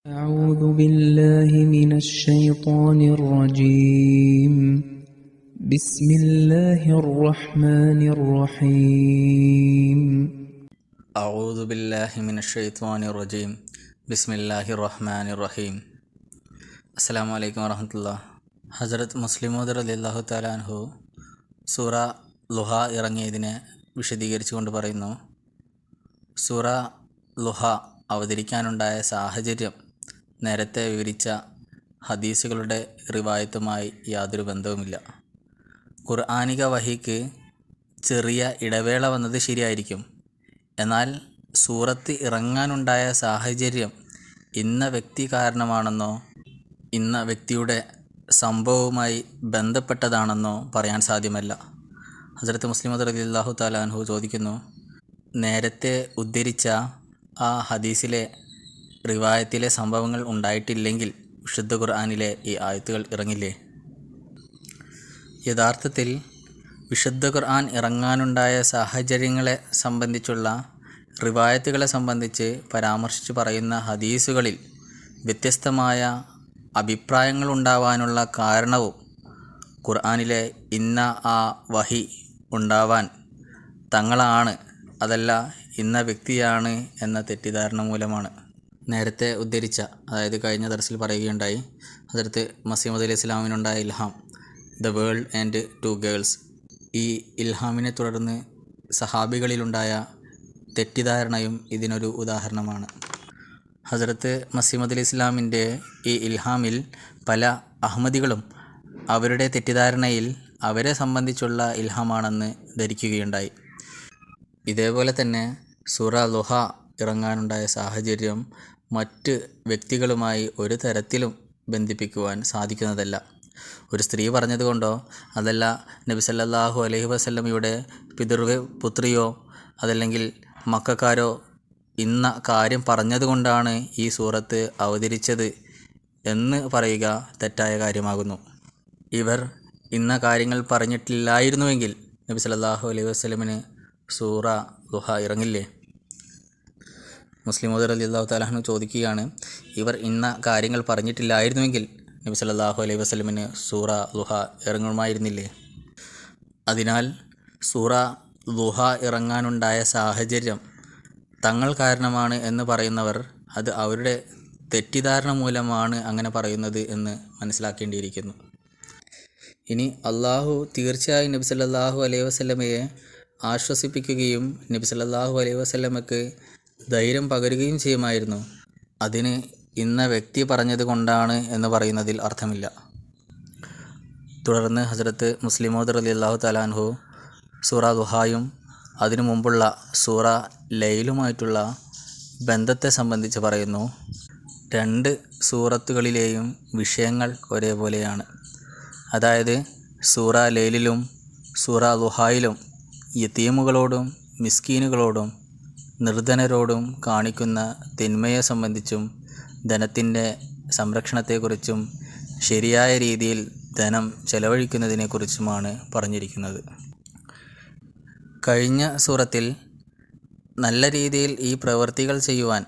أعوذ بالله من الشيطان الرجيم بسم الله الرحمن الرحيم أعوذ بالله من الشيطان الرجيم بسم الله الرحمن الرحيم അസ്സലാമു അലൈക്കും വറഹ്മത്തുള്ളാഹി. ഹസ്രത്ത് മുസ്ലിം മൗദ് റളിയല്ലാഹു തആല അൻഹു സൂറ ളുഹ ഇറങ്ങിയതിനെ വിശദീകരിച്ചുകൊണ്ട് പറയുന്നു, സൂറ ളുഹ അവതരിക്കാനുണ്ടായ സാഹചര്യം നേരത്തെ വിവരിച്ച ഹദീസുകളുടെ റിവായത്തുമായി യാതൊരു ബന്ധവുമില്ല. ഖുർആനിക വഹിക്ക് ചെറിയ ഇടവേള വന്നത് ശരിയായിരിക്കും, എന്നാൽ സൂറത്ത് ഇറങ്ങാനുണ്ടായ സാഹചര്യം ഇന്ന വ്യക്തി കാരണമാണെന്നോ ഇന്ന വ്യക്തിയുടെ സംഭവവുമായി ബന്ധപ്പെട്ടതാണെന്നോ പറയാൻ സാധ്യമല്ല. ഹസ്രത്ത് മുസ്ലിം മൗദ് റളിയല്ലാഹു തആല അൻഹു ചോദിക്കുന്നു, നേരത്തെ ഉദ്ധരിച്ച ആ ഹദീസിലെ റിവായത്തിലെ സംഭവങ്ങൾ ഉണ്ടായിട്ടില്ലെങ്കിൽ വിശുദ്ധ ഖുർആനിലെ ഈ ആയത്തുകൾ ഇറങ്ങില്ലേ? യഥാർത്ഥത്തിൽ വിശുദ്ധ ഖുർആൻ ഇറങ്ങാനുണ്ടായ സാഹചര്യങ്ങളെ സംബന്ധിച്ചുള്ള റിവായത്തുകളെ സംബന്ധിച്ച് പരാമർശിച്ച് പറയുന്ന ഹദീസുകളിൽ വ്യത്യസ്തമായ അഭിപ്രായങ്ങളുണ്ടാവാനുള്ള കാരണവും ഖുർആനിലെ ഇന്ന ആ വഹി ഉണ്ടാവാൻ തങ്ങളാണ്, അതല്ല ഇന്ന വ്യക്തിയാണ് എന്ന തെറ്റിദ്ധാരണ മൂലമാണ്. നേരത്തെ ഉദ്ധരിച്ച, അതായത് കഴിഞ്ഞ ദർസിൽ പറയുകയുണ്ടായി, ഹസ്രത്ത് മസീഹ് മൗഊദ് അലൈഹി ഇസ്ലാമിനുണ്ടായ ഇൽഹാം, the world and to girls. ഈ ഇൽഹാമിനെ തുടർന്ന് സഹാബികളിലുണ്ടായ തെറ്റിദ്ധാരണയും ഇതിനൊരു ഉദാഹരണമാണ്. ഹസ്രത്ത് മസീഹ് മൗഊദ് അലൈഹി ഇസ്ലാമിൻ്റെ ഈ ഇൽഹാമിൽ പല അഹമ്മദികളും അവരുടെ തെറ്റിദ്ധാരണയിൽ അവരെ സംബന്ധിച്ചുള്ള ഇൽഹാമാണെന്ന് ധരിക്കുകയുണ്ടായി. ഇതേപോലെ തന്നെ സൂറ ളുഹ ഇറങ്ങാനുണ്ടായ സാഹചര്യം മറ്റ് വ്യക്തികളുമായി ഒരു തരത്തിലും ബന്ധിപ്പിക്കുവാൻ സാധിക്കുന്നതല്ല. ഒരു സ്ത്രീ പറഞ്ഞതുകൊണ്ടോ അതല്ല നബി സല്ലല്ലാഹു അലൈഹി വസല്ലമയുടെ പുത്രിയോ അതല്ലെങ്കിൽ മക്കക്കാരോ ഇന്ന കാര്യം പറഞ്ഞതുകൊണ്ടാണ് ഈ സൂറത്ത് അവതരിച്ചത് എന്ന് പറയുക തെറ്റായ കാര്യമാകുന്നു. ഇവർ ഇന്ന കാര്യങ്ങൾ പറഞ്ഞിട്ടില്ലായിരുന്നുവെങ്കിൽ നബി സല്ലല്ലാഹു അലൈഹി വസല്ലമിന് സൂറ ളുഹ ഇറങ്ങില്ലേ? മുസ്ലിം മൗഊദ് റളിയല്ലാഹു തആല അൻഹു ചോദിക്കുകയാണ്, ഇവർ ഇന്ന കാര്യങ്ങൾ പറഞ്ഞിട്ടില്ലായിരുന്നുവെങ്കിൽ നബി സല്ലല്ലാഹു അലൈഹി വസല്ലമിന് സൂറ ളുഹ ഇറങ്ങുമായിരുന്നില്ലേ? അതിനാൽ സൂറ ളുഹ ഇറങ്ങാനുണ്ടായ സാഹചര്യം തങ്ങൾ കാരണമാണ് എന്ന് പറയുന്നവർ അത് അവരുടെ തെറ്റിദ്ധാരണ മൂലമാണ് അങ്ങനെ പറയുന്നത് എന്ന് മനസ്സിലാക്കേണ്ടിയിരിക്കുന്നു. ഇനി അള്ളാഹു തീർച്ചയായും നബി സല്ലല്ലാഹു അലൈഹി വസല്ലമയെ ആശ്വസിപ്പിക്കുകയും നബി സല്ലല്ലാഹു അലൈഹി വസല്ലമക്ക് ധൈര്യം പകരുകയും ചെയ്യുമായിരുന്നു. അതിന് ഇന്ന വ്യക്തി പറഞ്ഞത് കൊണ്ടാണ് എന്ന് പറയുന്നതിൽ അർത്ഥമില്ല. തുടർന്ന് ഹസ്രത്ത് മുസ്ലിം മൗഊദ് റളിയല്ലാഹു തആല അൻഹു സൂറ ളുഹായും അതിനു മുമ്പുള്ള സൂറ ലൈലുമായിട്ടുള്ള ബന്ധത്തെ സംബന്ധിച്ച് പറയുന്നു, രണ്ട് സൂറത്തുകളിലെയും വിഷയങ്ങൾ ഒരേപോലെയാണ്. അതായത് സൂറ ലൈലിലും സൂറ ളുഹായിലും യതീമുകളോടും മിസ്കീനുകളോടും നിർധനരോടും കാണിക്കുന്ന തിന്മയെ സംബന്ധിച്ചും ധനത്തിൻ്റെ സംരക്ഷണത്തെക്കുറിച്ചും ശരിയായ രീതിയിൽ ധനം ചെലവഴിക്കുന്നതിനെക്കുറിച്ചുമാണ് പറഞ്ഞിരിക്കുന്നത്. കഴിഞ്ഞ സൂറത്തിൽ നല്ല രീതിയിൽ ഈ പ്രവൃത്തികൾ ചെയ്യുവാൻ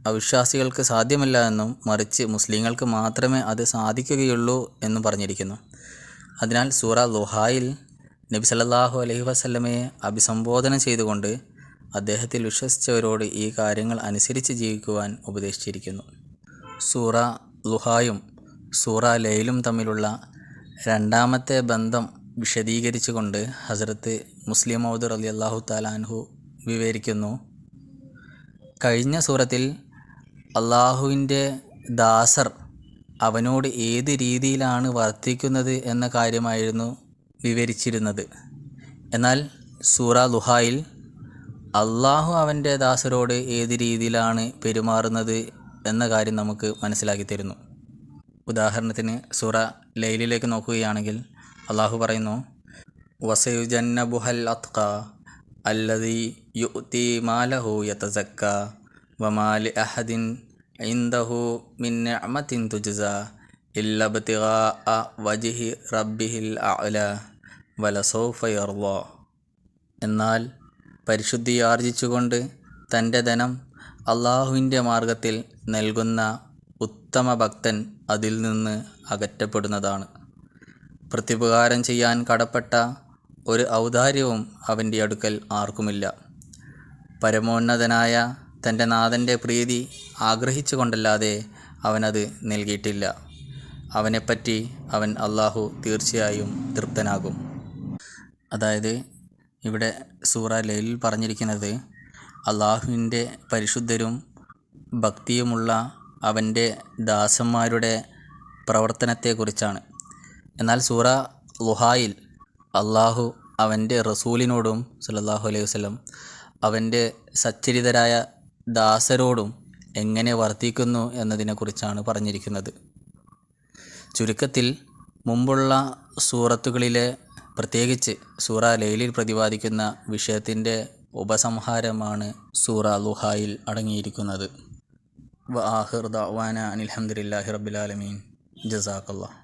അവിശ്വാസികൾക്ക് സാധ്യമല്ല എന്നും മറിച്ച് മുസ്ലിങ്ങൾക്ക് മാത്രമേ അത് സാധിക്കുകയുള്ളൂ എന്നും പറഞ്ഞിരിക്കുന്നു. അതിനാൽ സൂറ ളുഹായിൽ നബി സല്ലല്ലാഹു അലൈഹി വസല്ലമയെ അഭിസംബോധന ചെയ്തുകൊണ്ട് അദ്ദേഹത്തിൽ വിശ്വസിച്ചവരോട് ഈ കാര്യങ്ങൾ അനുസരിച്ച് ജീവിക്കുവാൻ ഉപദേശിച്ചിരിക്കുന്നു. സൂറ ളുഹായും സൂറ ലൈലും തമ്മിലുള്ള രണ്ടാമത്തെ ബന്ധം വിശദീകരിച്ചുകൊണ്ട് ഹസ്രത്ത് മുസ്ലിം മൗഊദ് റളിയല്ലാഹു തആല അൻഹു വിവരിക്കുന്നു, കഴിഞ്ഞ സൂറത്തിൽ അള്ളാഹുവിൻ്റെ ദാസർ അവനോട് ഏത് രീതിയിലാണ് വർത്തിക്കുന്നത് എന്ന കാര്യമായിരുന്നു വിവരിച്ചിരുന്നത്. എന്നാൽ സൂറ ളുഹായിൽ അള്ളാഹു അവൻ്റെ ദാസരോട് ഏത് രീതിയിലാണ് പെരുമാറുന്നത് എന്ന കാര്യം നമുക്ക് മനസ്സിലാക്കി തരുന്നു. ഉദാഹരണത്തിന് സൂറ ലൈലിലേക്ക് നോക്കുകയാണെങ്കിൽ അള്ളാഹു പറയുന്നു, വസയുജന്നബുഹൽ അത്ഖാ അല്ലദീ യുഅ്തി മാലഹു യതസക്ക വമാ ലിഅഹദിൻ ഇൻദഹു മിൻ നിഅമത്തിൻ തുജ്സാ ഇല്ലാ ഇബ്തിഗാഅ വജ്ഹി റബ്ബിഹിൽ അഅ്ലാ വലസൗഫ യർളാ. എന്നാൽ പരിശുദ്ധിയാർജിച്ചുകൊണ്ട് തൻ്റെ ധനം അള്ളാഹുവിൻ്റെ മാർഗത്തിൽ നൽകുന്ന ഉത്തമ ഭക്തൻ അതിൽ നിന്ന് അകറ്റപ്പെടുന്നതാണ്. പ്രത്യുപകാരം ചെയ്യാൻ കടപ്പെട്ട ഒരു ഔദാര്യവും അവൻ്റെ അടുക്കൽ ആർക്കുമില്ല. പരമോന്നതനായ തൻ്റെ നാഥൻ്റെ പ്രീതി ആഗ്രഹിച്ചുകൊണ്ടല്ലാതെ അവനത് നൽകിയിട്ടില്ല. അവനെപ്പറ്റി അവൻ അള്ളാഹു തീർച്ചയായും തൃപ്തനാകും. അതായത് ഇവിടെ സൂറ ലൈലിൽ പറഞ്ഞിരിക്കുന്നത് അള്ളാഹുവിൻ്റെ പരിശുദ്ധരും ഭക്തിയുമുള്ള അവൻ്റെ ദാസന്മാരുടെ പ്രവർത്തനത്തെക്കുറിച്ചാണ്. എന്നാൽ സൂറ ളുഹായിൽ അള്ളാഹു അവൻ്റെ റസൂലിനോടും സല്ലല്ലാഹു അലൈഹി വസല്ലം അവൻ്റെ സച്ചരിതരായ ദാസരോടും എങ്ങനെ വർത്തിക്കുന്നു എന്നതിനെക്കുറിച്ചാണ് പറഞ്ഞിരിക്കുന്നത്. ചുരുക്കത്തിൽ മുമ്പുള്ള സൂറത്തുകളിലെ പ്രത്യേകിച്ച് സൂറ ലൈലിൽ പ്രതിപാദിക്കുന്ന വിഷയത്തിൻ്റെ ഉപസംഹാരമാണ് സൂറ ളുഹായിൽ അടങ്ങിയിരിക്കുന്നത്. വ ആഖിറു ദഅ്വാനാ അനിൽ ഹംദുലില്ലാഹി റബ്ബിൽ ആലമീൻ. ജസാക്കല്ലാഹ്.